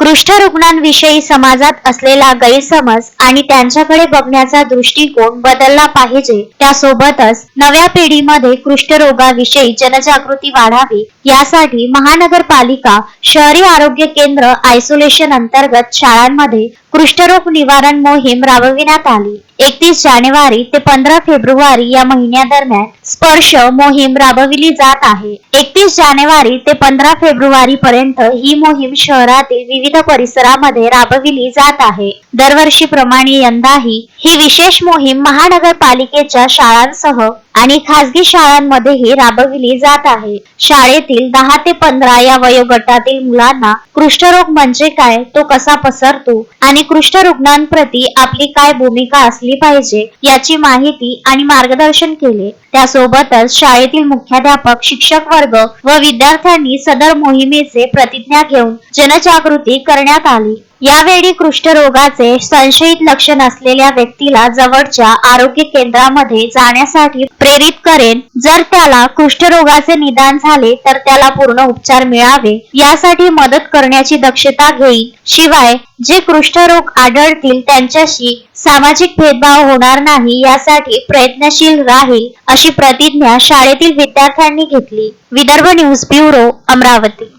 कुष्ठरुग्णांविषयी समाजात असलेला गैरसमज आणि त्यांच्याकडे बघण्याचा दृष्टिकोन बदलला पाहिजे। त्यासोबतच नव्या पिढीमध्ये कुष्ठरोगाविषयी जनजागृती वाढावी यासाठी महानगरपालिका शहरी आरोग्य केंद्र आयसोलेशन अंतर्गत शाळांमध्ये कुष्ठरोग निवारण मोहीम राबविण्यात आली। 31 जानेवारी ते 15 फेब्रुवारी या महिन्यादरम्यान स्पर्श मोहीम राबविली जात आहे। 31 जानेवारी ते 15 फेब्रुवारी पर्यंत ही मोहीम शहरातील विविध परिसरामध्ये राबविली जात आहे। दरवर्षीप्रमाणे यंदाही ही विशेष मोहीम महानगरपालिकेच्या शाळांसह आणि खासगी शाळांमध्येही राबविली जात आहे। शाळेतील 10 ते 15 या वयोगटातील मुलांना कुष्ठरोग म्हणजे काय, तो कसा पसरतो आणि कुष्ठरुग्णांप्रती आपली काय भूमिका असली पाहिजे याची माहिती आणि मार्गदर्शन केले। त्यासोबतच शाळेतील मुख्याध्यापक, शिक्षक वर्ग व विद्यार्थ्यांनी सदर मोहिमेचे प्रतिज्ञा घेऊन जनजागृती करण्यात आली। यावेळी कुष्ठरोगाचे संशयित लक्षण असलेल्या व्यक्तीला जवळच्या आरोग्य केंद्रामध्ये जाण्यासाठी प्रेरित करेन। जर त्याला कुष्ठरोगाचे निदान झाले तर त्याला पूर्ण उपचार मिळावे यासाठी मदत करण्याची दक्षता घेईल। शिवाय जे कुष्ठरोग आढळतील त्यांच्याशी सामाजिक भेदभाव होणार नाही यासाठी प्रयत्नशील राहील, अशी प्रतिज्ञा शाळेतील विद्यार्थ्यांनी घेतली। Vidarbha news bureau, Amravati.